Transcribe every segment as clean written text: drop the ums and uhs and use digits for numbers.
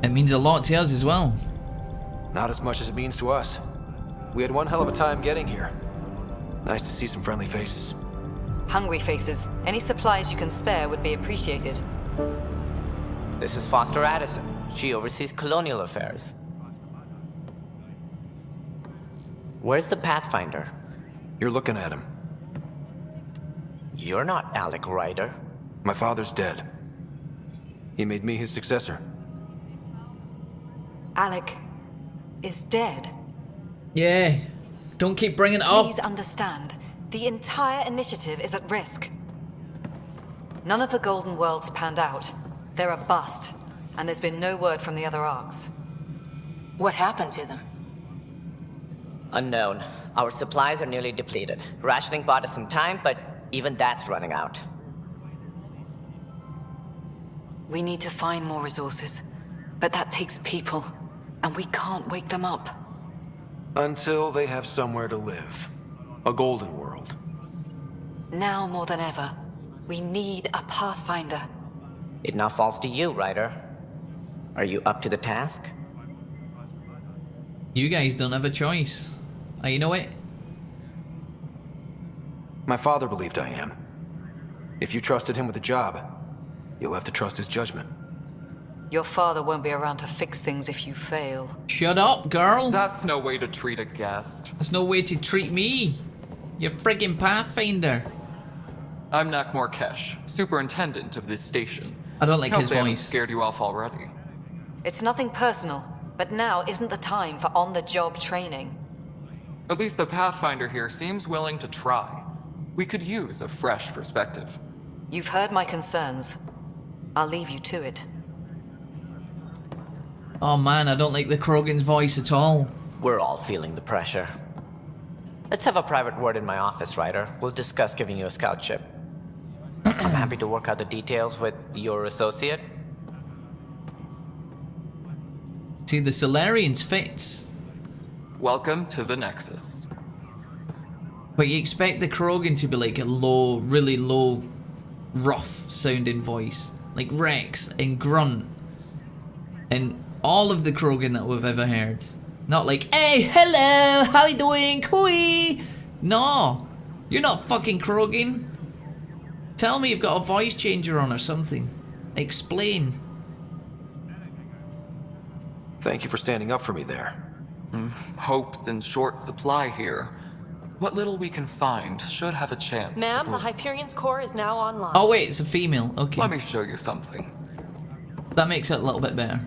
It means a lot to us as well. Not as much as it means to us. We had one hell of a time getting here. Nice to see some friendly faces. Hungry faces. Any supplies you can spare would be appreciated. This is Foster Addison. She oversees colonial affairs. Where's the Pathfinder? You're looking at him. You're not Alec Ryder. My father's dead. He made me his successor. Alec is dead. Yeah. Don't keep bringing it up. Please understand, the entire initiative is at risk. None of the Golden Worlds panned out. They're a bust, and there's been no word from the other arcs. What happened to them? Unknown. Our supplies are nearly depleted. Rationing bought us some time, but even that's running out. We need to find more resources, but that takes people, and we can't wake them up. Until they have somewhere to live. A golden world. Now more than ever, we need a Pathfinder. It now falls to you, Ryder. Are you up to the task? You guys don't have a choice. Oh, you know what? My father believed I am. If you trusted him with a job, you'll have to trust his judgment. Your father won't be around to fix things if you fail. Shut up, girl. That's no way to treat a guest. There's no way to treat me. You're friggin' Pathfinder. I'm Nak Morkesh, superintendent of this station. I don't like Hope his they haven't voice. scared you off already. It's nothing personal, but now isn't the time for on-the-job training. At least the Pathfinder here seems willing to try. We could use a fresh perspective. You've heard my concerns. I'll leave you to it. Oh man, I don't like the Krogan's voice at all. We're all feeling the pressure. Let's have a private word in my office, Ryder. We'll discuss giving you a scout ship. I'm happy to work out the details with your associate. See, the Solarians fits. Welcome to the Nexus. But you expect the Krogan to be like a low, really low, rough sounding voice. Like Rex and Grunt. And all of the Krogan that we've ever heard. Not like, hey, hello, how you doing, Kui? No, you're not fucking Krogan. Tell me you've got a voice changer on or something. Explain. Thank you for standing up for me there. Hope's in short supply here. What little we can find should have a chance. Ma'am, to the Hyperion's core is now online. Oh wait, it's a female, okay. Let me show you something. That makes it a little bit better.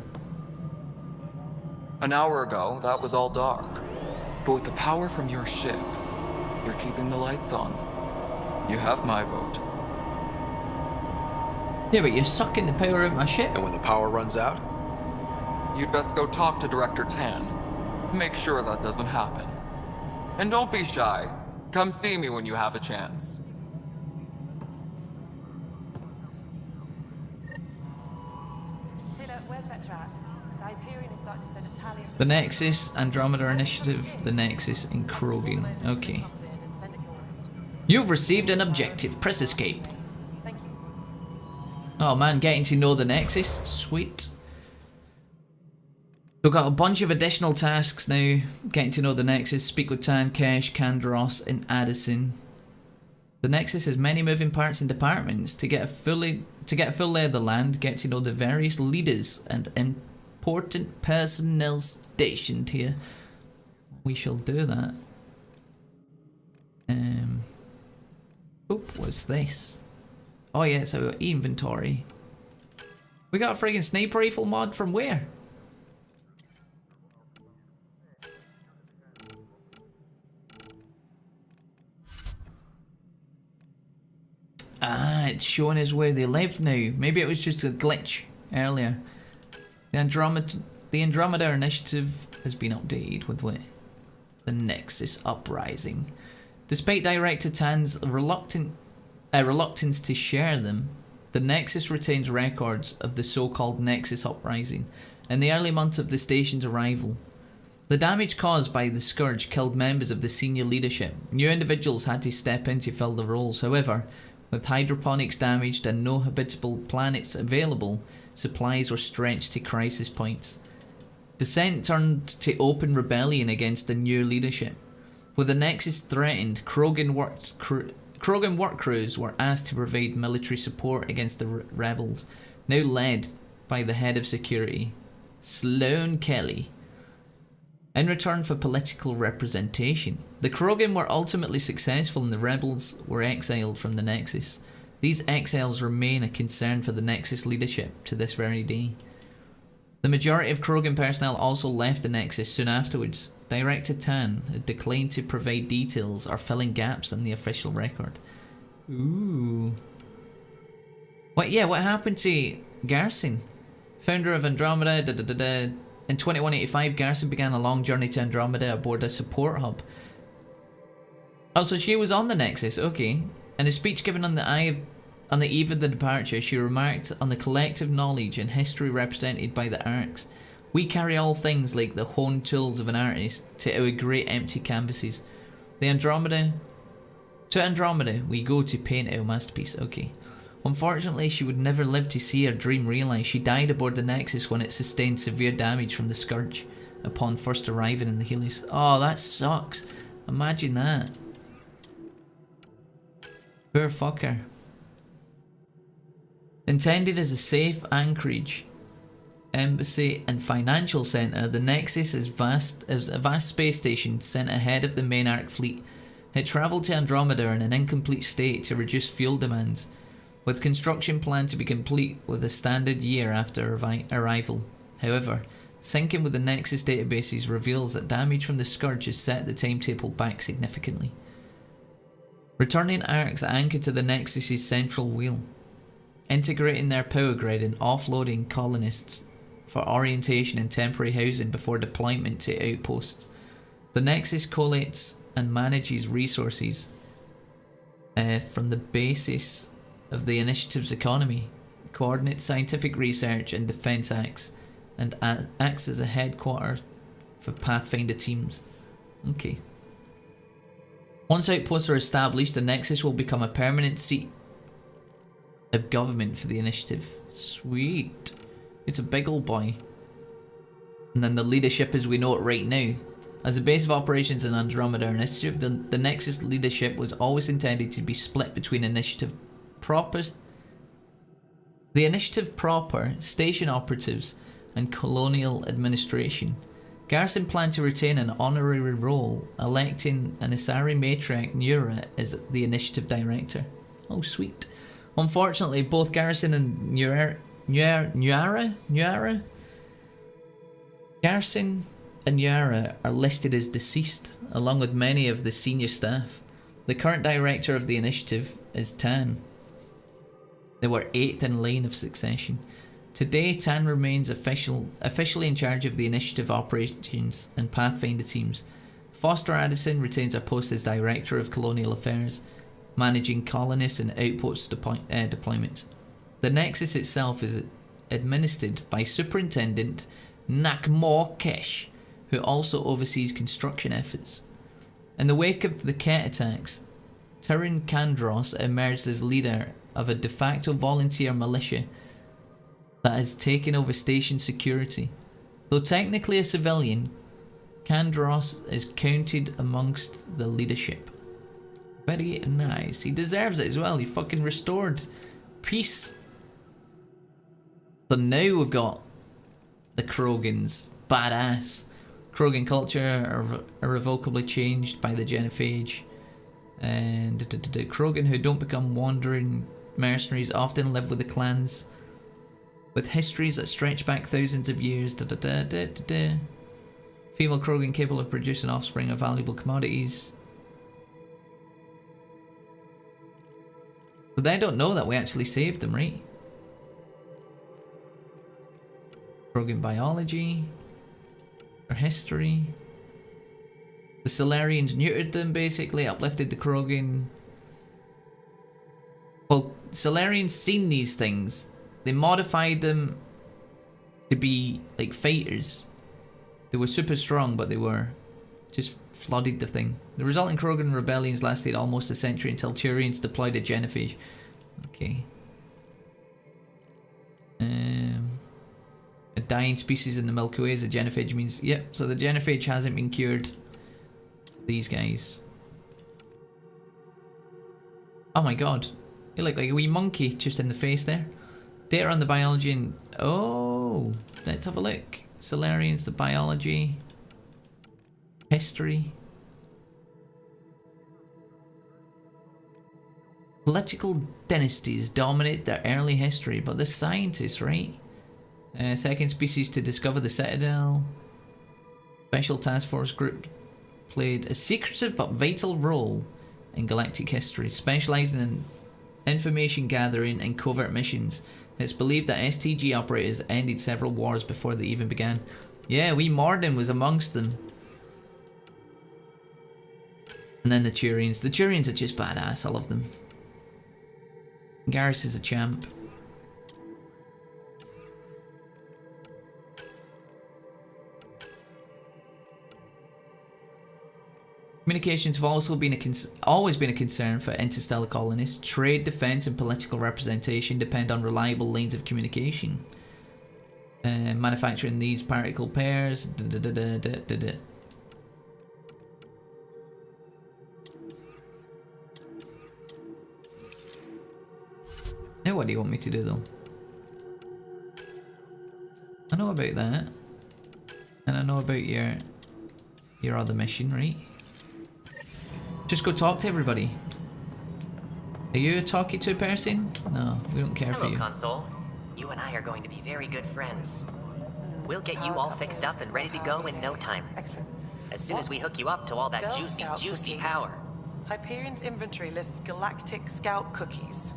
An hour ago, that was all dark. But with the power from your ship, you're keeping the lights on. You have my vote. Yeah, but you're sucking the power out of my ship. And when the power runs out, You'd best go talk to Director Tan. Make sure that doesn't happen. And don't be shy. Come see me when you have a chance. Hey, look, where's Vetrat? The Hyperion is starting to send a tally of... The Nexus, Andromeda Initiative, the Nexus, and Krogan. Okay. You've received an objective. Press escape. Thank you. Oh man, getting to know the Nexus. Sweet. We've got a bunch of additional tasks now. Getting to know the Nexus. Speak with Tan, Kesh, Kandros, and Addison. The Nexus has many moving parts and departments. To get a full lay of the land, get to know the various leaders and important personnel stationed here. We shall do that. What's this? Oh yeah, so inventory. We got a friggin' sniper rifle mod from where? Ah, it's showing us where they live now. Maybe it was just a glitch earlier. The Andromeda Initiative has been updated with what? The Nexus Uprising. Despite Director Tan's reluctance to share them, the Nexus retains records of the so-called Nexus Uprising in the early months of the station's arrival. The damage caused by the Scourge killed members of the senior leadership. New individuals had to step in to fill the roles. However, With hydroponics damaged and no habitable planets available, supplies were stretched to crisis points. Dissent turned to open rebellion against the new leadership. With the Nexus threatened, Krogan work crews were asked to provide military support against the rebels, now led by the head of security, Sloan Kelly. In return for political representation, the Krogan were ultimately successful and the rebels were exiled from the Nexus. These exiles remain a concern for the Nexus leadership to this very day. The majority of Krogan personnel also left the Nexus soon afterwards. Director Tan had declined to provide details or filling gaps in the official record. Ooh. What happened to Garrison? Founder of Andromeda, In 2185, Garrison began a long journey to Andromeda aboard a support hub. Oh, so she was on the Nexus, okay. In a speech given on the eve of the departure, she remarked on the collective knowledge and history represented by the arcs. We carry all things like the honed tools of an artist to our great empty canvases. To Andromeda, we go to paint our masterpiece, okay. Unfortunately, she would never live to see her dream realised. She died aboard the Nexus when it sustained severe damage from the Scourge upon first arriving in the Helios. Oh, that sucks. Imagine that. Poor fucker. Intended as a safe anchorage, embassy and financial centre, the Nexus is a vast space station sent ahead of the main Ark fleet. It travelled to Andromeda in an incomplete state to reduce fuel demands, with construction planned to be complete with a standard year after arrival. However, syncing with the Nexus databases reveals that damage from the Scourge has set the timetable back significantly. Returning Arks anchored to the Nexus's central wheel, integrating their power grid and offloading colonists for orientation and temporary housing before deployment to outposts. The Nexus collates and manages resources from the basis of the initiative's economy, coordinates scientific research and defence acts, and acts as a headquarter for Pathfinder teams. Okay. Once outposts are established, the Nexus will become a permanent seat of government for the initiative. Sweet. It's a big old boy. And then the leadership as we know it right now. As a base of operations in Andromeda Initiative, the Nexus leadership was always intended to be split between Initiative proper, station operatives, and colonial administration. Garrison planned to retain an honorary role, electing an Asari matriarch Nura as the Initiative Director. Oh, sweet. Unfortunately, both Garrison and Garrison and Yara are listed as deceased, along with many of the senior staff. The current director of the initiative is Tan. They were 8th in line of succession. Today, Tan remains officially in charge of the initiative operations and Pathfinder teams. Foster Addison retains a post as Director of Colonial Affairs, managing colonists and outpost deployment. The Nexus itself is administered by Superintendent Nakmor Kesh, who also oversees construction efforts. In the wake of the Ket attacks, Tyrion Kandros emerged as leader of a de facto volunteer militia that has taken over station security. Though technically a civilian, Kandros is counted amongst the leadership. Very nice. He deserves it as well. He fucking restored peace. So now we've got the Krogans. Badass. Krogan culture are irrevocably changed by the genophage. And the Krogan who don't become wandering mercenaries often live with the clans, with histories that stretch back thousands of years. Female Krogan capable of producing offspring of valuable commodities. So they don't know that we actually saved them, right? Krogan biology. Or history. The Solarians neutered them, basically, uplifted the Krogan. Well, Solarians seen these things. They modified them to be like fighters. They were super strong, but they were just flooded the thing. The resulting Krogan rebellions lasted almost a century until Turians deployed a genophage. Okay. A dying species in the Milky Way is a genophage means... Yep, so the genophage hasn't been cured. These guys. Oh my god. You look like a wee monkey just in the face there. Data on the biology and... Oh! Let's have a look. Solarians, the biology. History. Political dynasties dominate their early history, but the scientists, right? Second species to discover the Citadel. Special Task Force Group played a secretive but vital role in galactic history, specializing in information gathering and covert missions. It's believed that STG operators ended several wars before they even began. Yeah, wee Morden was amongst them. And then the Turians. The Turians are just badass, I love them. Garrus is a champ. Communications have also been always been a concern for interstellar colonists. Trade, defense, and political representation depend on reliable lanes of communication. Manufacturing these particle pairs. Now what do you want me to do though? I know about that. And I know about your other mission, right? Just go talk to everybody. Are you a talkie to person? No, we don't care for you. Hello, Console. You and I are going to be very good friends. We'll get you all fixed up and ready to go in no time. Excellent. As soon as we hook you up to all that Girl juicy, Scout juicy cookies. power. Hyperion's inventory lists Galactic Scout cookies.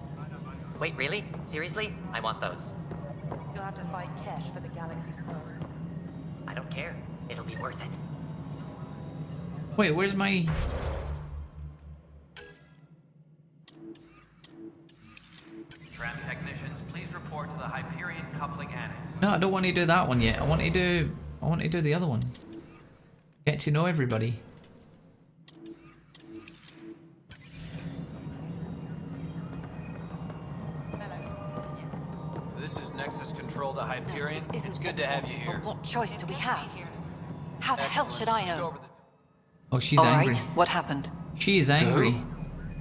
Wait, really? Seriously? I want those. You'll have to fight Kesh for the galaxy scrolls. I don't care. It'll be worth it. Wait, where's my... Tram technicians, please report to the Hyperion coupling annex. No, I don't want to do that one yet. I want to do the other one. Get to know everybody. This is Nexus Control to Hyperion. Isn't It's good to have you But here. what choice do we have? How the hell should I know? Oh, she's All angry. right, what happened? She is angry.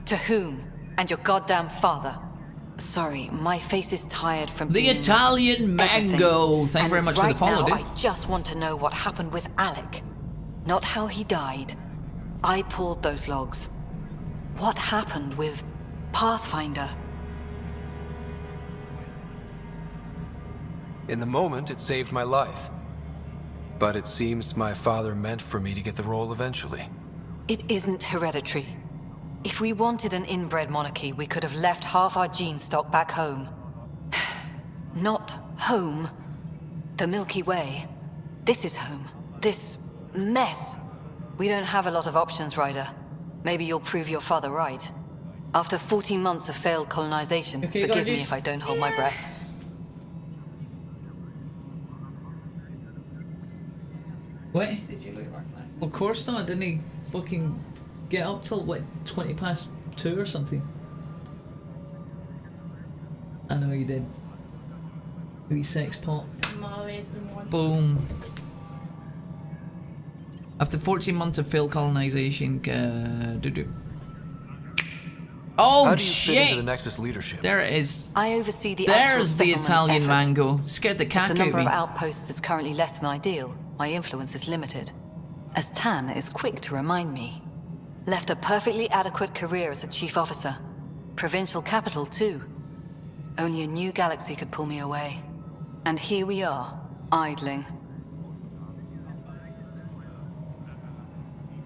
To whom? And your goddamn father. Sorry, my face is tired from The being Italian mango. everything. Thank you very And much for the right follow, now, dude. I just want to know what happened with Alec. Not how he died. I pulled those logs. What happened with Pathfinder? In the moment, it saved my life. But it seems my father meant for me to get the role eventually. It isn't hereditary. If we wanted an inbred monarchy, we could have left half our gene stock back home. Not home. The Milky Way. This is home. This mess. We don't have a lot of options, Ryder. Maybe you'll prove your father right. After 14 months of failed colonization, Okay, forgive me gorgeous. if I don't hold my breath. What? Did you lose work life? Of course not. Didn't he fucking get up till what 20 past 2 or something? I know you did. Wee sex pot. I'm always the one. Boom. After 14 months of failed colonization, oh How do you fit into the shit! Nexus leadership? There it is. I oversee the There's actual the settlement Italian effort. mango. Scared the As cat the out number of of me. outposts is currently less than ideal, my influence is limited. As Tan is quick to remind me. Left a perfectly adequate career as a chief officer. Provincial capital, too. Only a new galaxy could pull me away. And here we are, idling.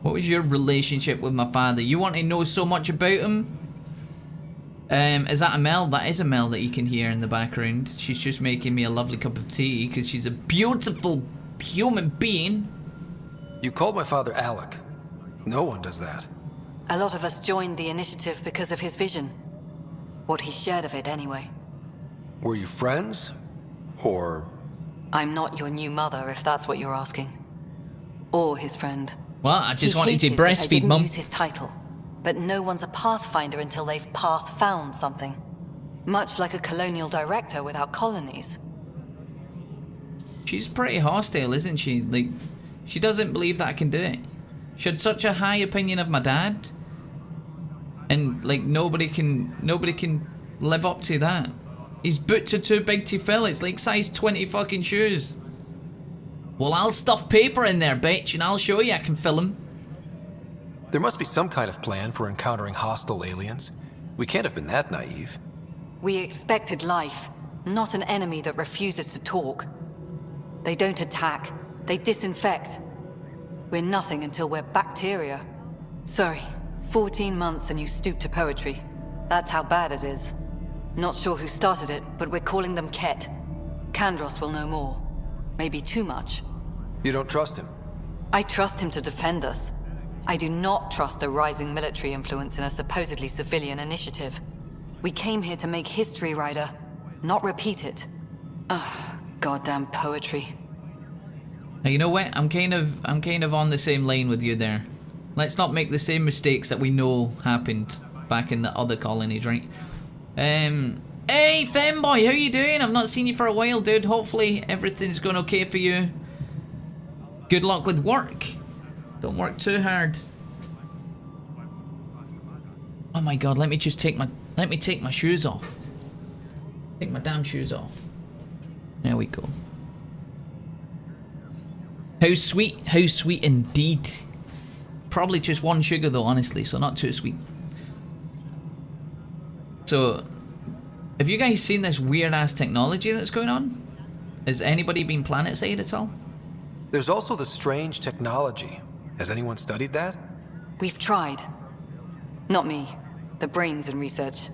What was your relationship with my father? You want to know so much about him? Is that a Mel? That is a Mel that you can hear in the background. She's just making me a lovely cup of tea because she's a beautiful human being. You called my father Alec. No one does that. A lot of us joined the initiative because of his vision. What he shared of it, anyway. Were you friends? Or... I'm not your new mother, if that's what you're asking. Or his friend. Well, I just He wanted to hated that I breastfeed, didn't Mum. use his title, but no one's a pathfinder until they've path found something. Much like a colonial director without colonies. She's pretty hostile, isn't she? Like, she doesn't believe that I can do it. She had such a high opinion of my dad. And, like, nobody can live up to that. His boots are too big to fill. It's like size 20 fucking shoes. Well, I'll stuff paper in there, bitch, and I'll show you I can fill them. There must be some kind of plan for encountering hostile aliens. We can't have been that naive. We expected life, not an enemy that refuses to talk. They don't attack, they disinfect. We're nothing until we're bacteria. Sorry, 14 months and you stoop to poetry. That's how bad it is. Not sure who started it, but we're calling them Ket. Kandros will know more. Maybe too much. You don't trust him? I trust him to defend us. I do not trust a rising military influence in a supposedly civilian initiative. We came here to make history, Ryder, not repeat it. Ugh, goddamn poetry. Now, you know what? I'm kind of on the same line with you there. Let's not make the same mistakes that we know happened back in the other colonies, right? Hey, Femboy, how you doing? I've not seen you for a while, dude. Hopefully everything's going okay for you. Good luck with work. Don't work too hard. Oh my god, let me take my shoes off. Take my damn shoes off. There we go. How sweet indeed. Probably just one sugar though, honestly, so not too sweet. So, have you guys seen this weird ass technology that's going on? Has anybody been planetside at all? There's also the strange technology. Has anyone studied that? We've tried. Not me. The brains in research.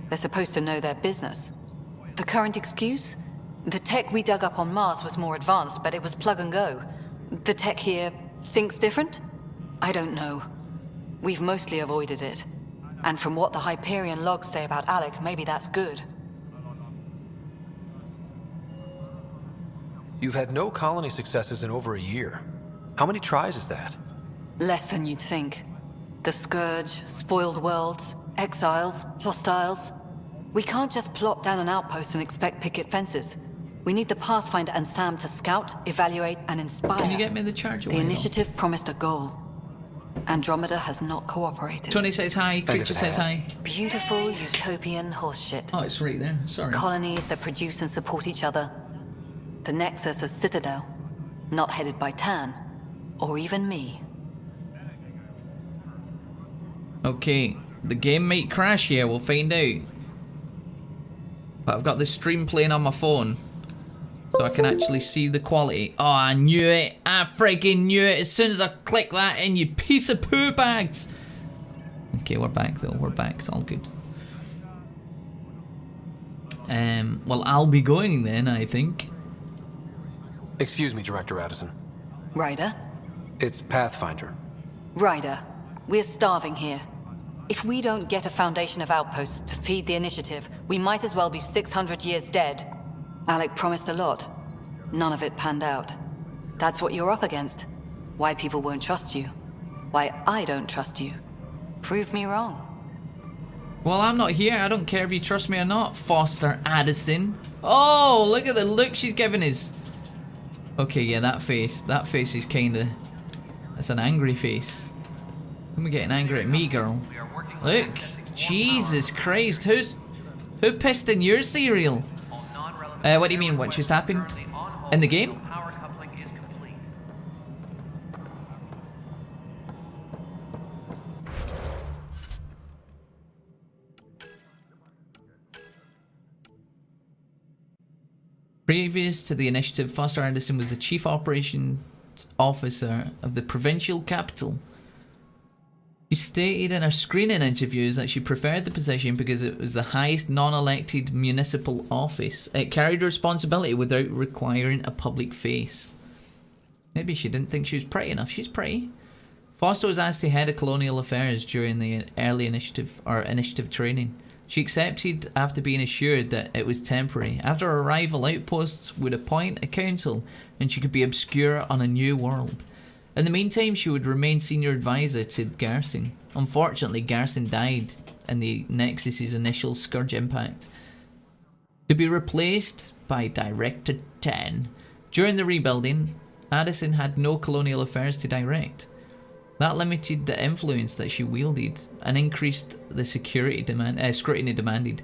They're supposed to know their business. The current excuse? The tech we dug up on Mars was more advanced, but it was plug and go. The tech here thinks different? I don't know. We've mostly avoided it. And from what the Hyperion logs say about Alec, maybe that's good. You've had no colony successes in over a year. How many tries is that? Less than you'd think. The Scourge, spoiled worlds, exiles, hostiles. We can't just plop down an outpost and expect picket fences. We need the Pathfinder and Sam to scout, evaluate, and inspire. Can you get me the charger? The initiative promised a goal. Andromeda has not cooperated. Tony says hi, Creature says hi. Beautiful utopian horseshit. Oh, it's right there, sorry. Colonies that produce and support each other. The Nexus a citadel, not headed by Tan, or even me. Okay, the game might crash here, we'll find out. But I've got the stream playing on my phone, so I can actually see the quality. Oh, I knew it. I freaking knew it as soon as I click that in, you piece of poo bags. Okay, we're back though. We're back. It's all good. Well, I'll be going then, I think. Excuse me, Director Addison. Ryder? It's Pathfinder. Ryder, we're starving here. If we don't get a foundation of outposts to feed the initiative, we might as well be 600 years dead. Alec promised a lot. None of it panned out. That's what you're up against. Why people won't trust you. Why I don't trust you. Prove me wrong. Well, I'm not here. I don't care if you trust me or not, Foster Addison. Oh, look at the look she's giving us. Okay, yeah, that face is kinda... That's an angry face. You're getting angry at me, girl. Look, Jesus Christ, who pissed in your cereal? What do you mean, what just happened? In the game? Previous to the initiative, Foster Anderson was the Chief Operations Officer of the provincial capital. She stated in her screening interviews that she preferred the position because it was the highest non-elected municipal office. It carried responsibility without requiring a public face. Maybe she didn't think she was pretty enough. She's pretty. Foster was asked to head of colonial affairs during the early initiative training. She accepted after being assured that it was temporary. After her arrival, outposts would appoint a council and she could be obscure on a new world. In the meantime, she would remain senior advisor to Garrison. Unfortunately, Garrison died in the Nexus's initial Scourge impact. To be replaced by Director Tan. During the rebuilding, Addison had no colonial affairs to direct. That limited the influence that she wielded and increased the scrutiny demanded.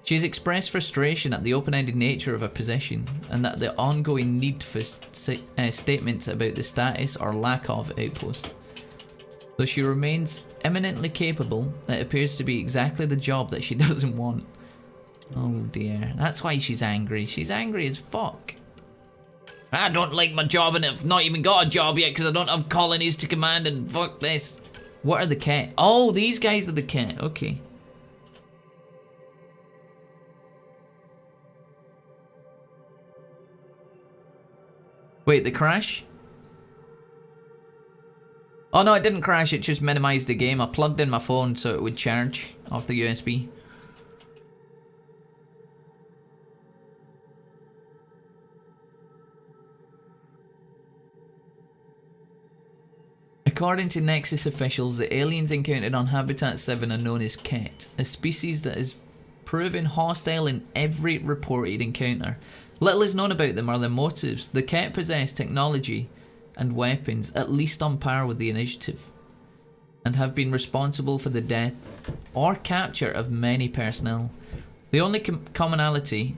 She has expressed frustration at the open-ended nature of her position and that the ongoing need for statements about the status or lack of outposts. Though she remains eminently capable, it appears to be exactly the job that she doesn't want. Oh dear, that's why she's angry. She's angry as fuck. I don't like my job and I've not even got a job yet because I don't have colonies to command and fuck this. What are the cat? Oh, these guys are the cat. Okay. Wait, the crash? Oh no, it didn't crash, it just minimized the game. I plugged in my phone so it would charge off the USB. According to Nexus officials, the aliens encountered on Habitat 7 are known as Ket, a species that is proven hostile in every reported encounter. Little is known about them or their motives. The Ket possess technology and weapons at least on par with the Initiative, and have been responsible for the death or capture of many personnel. The only commonality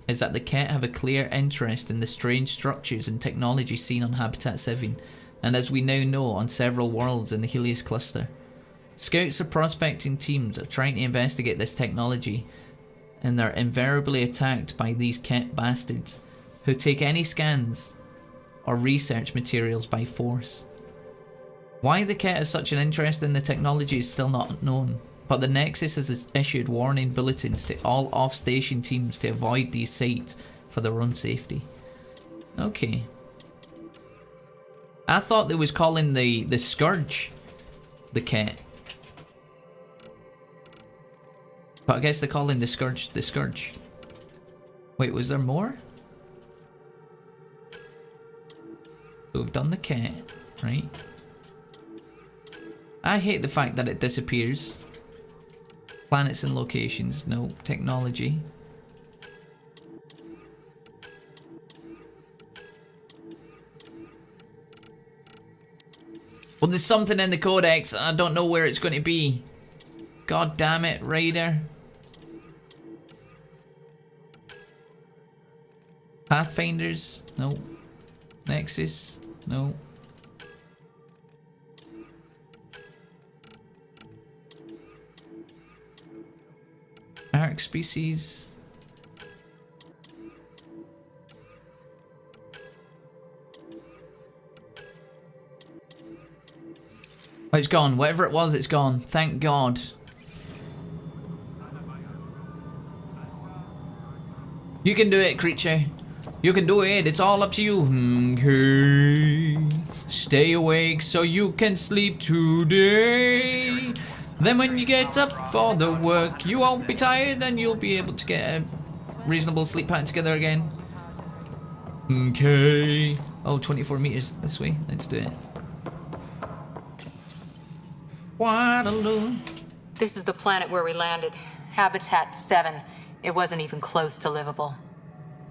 is that the Ket have a clear interest in the strange structures and technology seen on Habitat 7, and as we now know, on several worlds in the Helios cluster. Scouts or prospecting teams are trying to investigate this technology, and they're invariably attacked by these Ket bastards, who take any scans or research materials by force. Why the Ket have such an interest in the technology is still not known, but the Nexus has issued warning bulletins to all off-station teams to avoid these sites for their own safety. Okay. I thought they was calling the Scourge the Ket. But I guess they're calling the Scourge the Scourge. Wait, was there more? So we've done the Ket, right? I hate the fact that it disappears. Planets and locations, no. Technology. Well, there's something in the codex and I don't know where it's going to be. God damn it, Raider. Pathfinders? No. Nexus? No. Arc species? Oh, it's gone. Whatever it was, it's gone. Thank God. You can do it, creature. You can do it. It's all up to you. Okay. Stay awake so you can sleep today. Then when you get up for the work, you won't be tired and you'll be able to get a reasonable sleep pattern together again. Okay. Oh, 24 meters this way. Let's do it. Waterloo. This is the planet where we landed. Habitat 7. It wasn't even close to livable.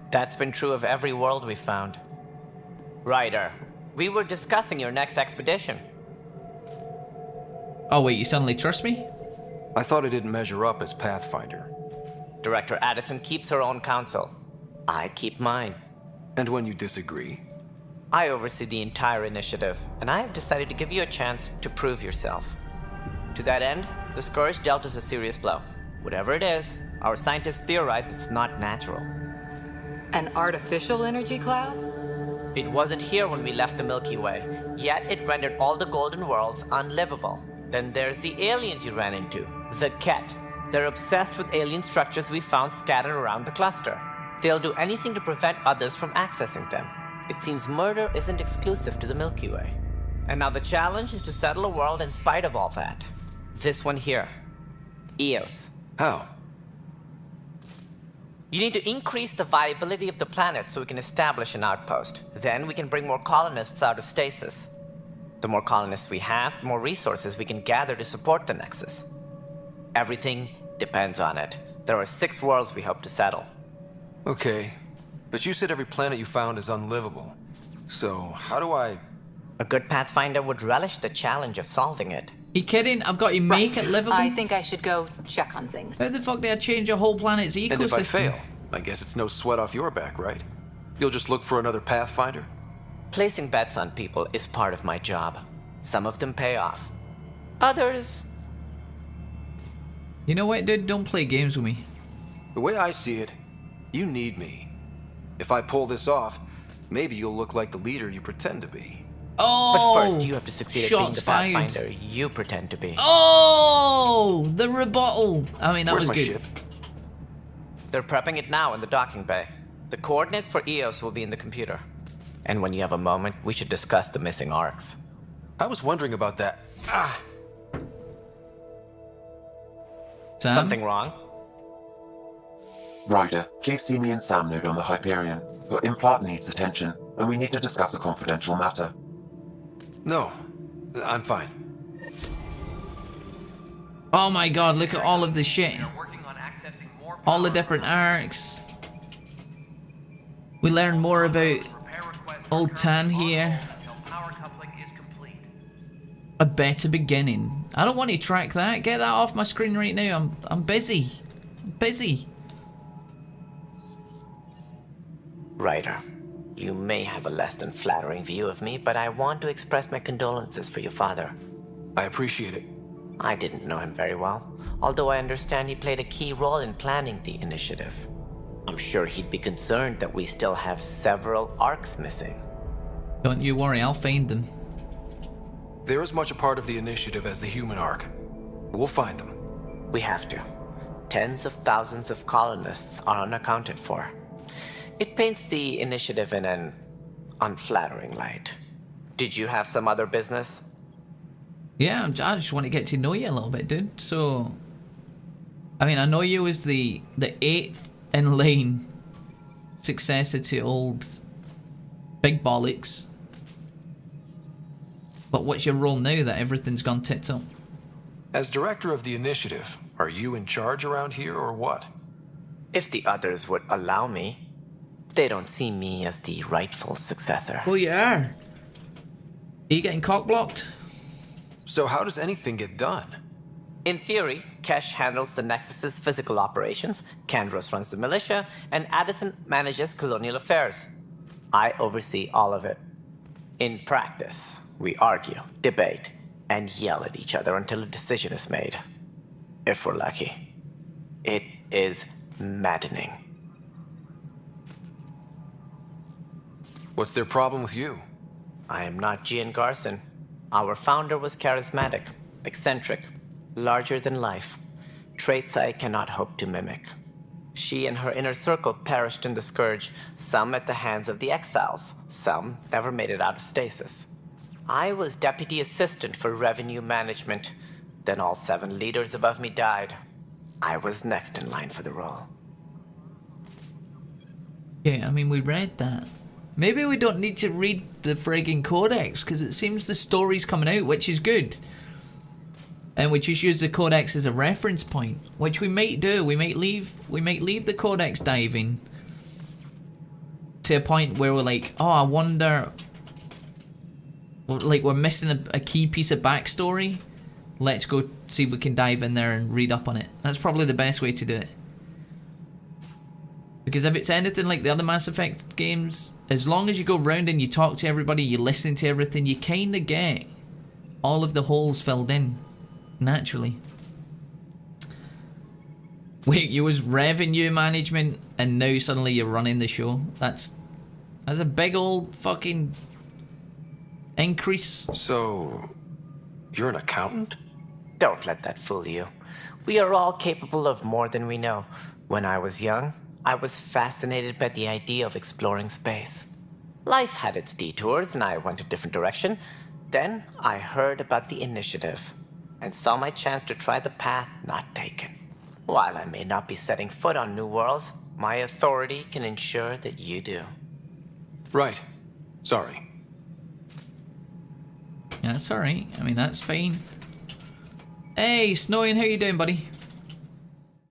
That's been true of every world we found. Ryder, we were discussing your next expedition. Oh wait, you suddenly trust me? I thought I didn't measure up as Pathfinder. Director Addison keeps her own counsel. I keep mine. And when you disagree? I oversee the entire initiative, and I have decided to give you a chance to prove yourself. To that end, the Scourge dealt us a serious blow. Whatever it is, our scientists theorize it's not natural. An artificial energy cloud? It wasn't here when we left the Milky Way, yet it rendered all the golden worlds unlivable. Then there's the aliens you ran into, the Ket. They're obsessed with alien structures we found scattered around the cluster. They'll do anything to prevent others from accessing them. It seems murder isn't exclusive to the Milky Way. And now the challenge is to settle a world in spite of all that. This one here. Eos. How? You need to increase the viability of the planet so we can establish an outpost. Then we can bring more colonists out of stasis. The more colonists we have, the more resources we can gather to support the Nexus. Everything depends on it. There are 6 worlds we hope to settle. Okay, but you said every planet you found is unlivable. So, how do I... A good Pathfinder would relish the challenge of solving it. You kidding? I've got to make it livable? I think I should go check on things. How the fuck do I change a whole planet's ecosystem? And if I fail, I guess it's no sweat off your back, right? You'll just look for another Pathfinder? Placing bets on people is part of my job. Some of them pay off. Others... You know what, dude? Don't play games with me. The way I see it, you need me. If I pull this off, maybe you'll look like the leader you pretend to be. Oh! But first, you have to succeed at being shots the fired. Pathfinder you pretend to be. Oh! The rebuttal! I mean, that Where's was my good. ship? They're prepping it now in the docking bay. The coordinates for EOS will be in the computer. And when you have a moment, we should discuss the missing arcs. I was wondering about that. Ah! Sam? Something wrong? Ryder, please see me and Sam node on the Hyperion. Your implant needs attention, and we need to discuss a confidential matter. No, I'm fine. Oh my god, look at all of the shit. We are working on accessing more All the power. different arcs. We learn more about Repair requests Old are Tan currently here. on hold until power coupling is complete. A better beginning. I don't want to track that. Get that off my screen right now. I'm busy. Busy. Ryder, you may have a less than flattering view of me, but I want to express my condolences for your father. I appreciate it. I didn't know him very well, although I understand he played a key role in planning the initiative. I'm sure he'd be concerned that we still have several arcs missing. Don't you worry, I'll find them. They're as much a part of the initiative as the human arc. We'll find them. We have to. Tens of thousands of colonists are unaccounted for. It paints the initiative in an unflattering light. Did you have some other business? Yeah, I just want to get to know you a little bit, dude. So, I mean, I know you as the 8th in line successor to old Big Bollocks. But what's your role now that everything's gone tits up? As director of the initiative, are you in charge around here or what? If the others would allow me. They don't see me as the rightful successor. Well, you are. Are you getting cock-blocked? So how does anything get done? In theory, Kesh handles the Nexus's physical operations, Kandros runs the militia, and Addison manages colonial affairs. I oversee all of it. In practice, we argue, debate, and yell at each other until a decision is made. If we're lucky. It is maddening. What's their problem with you? I am not Gian Garson. Our founder was charismatic, eccentric, larger than life. Traits I cannot hope to mimic. She and her inner circle perished in the Scourge, some at the hands of the Exiles, some never made it out of stasis. I was deputy assistant for revenue management. Then all 7 leaders above me died. I was next in line for the role. Yeah, I mean, we read that. Maybe we don't need to read the frigging codex, because it seems the story's coming out, which is good. And we just use the codex as a reference point, which we might do. We might leave the codex diving to a point where we're like, oh, I wonder, like we're missing a key piece of backstory. Let's go see if we can dive in there and read up on it. That's probably the best way to do it. Because if it's anything like the other Mass Effect games, as long as you go round and you talk to everybody, you listen to everything, you kind of get all of the holes filled in, naturally. Wait, you was revenue management and now suddenly you're running the show? That's a big old fucking increase. So, you're an accountant? Don't let that fool you. We are all capable of more than we know. When I was young, I was fascinated by the idea of exploring space. Life had its detours and I went a different direction. Then I heard about the initiative and saw my chance to try the path not taken. While I may not be setting foot on new worlds, my authority can ensure that you do. Right. Sorry. Yeah, that's alright. I mean, that's fine. Hey, Snowy, how you doing, buddy?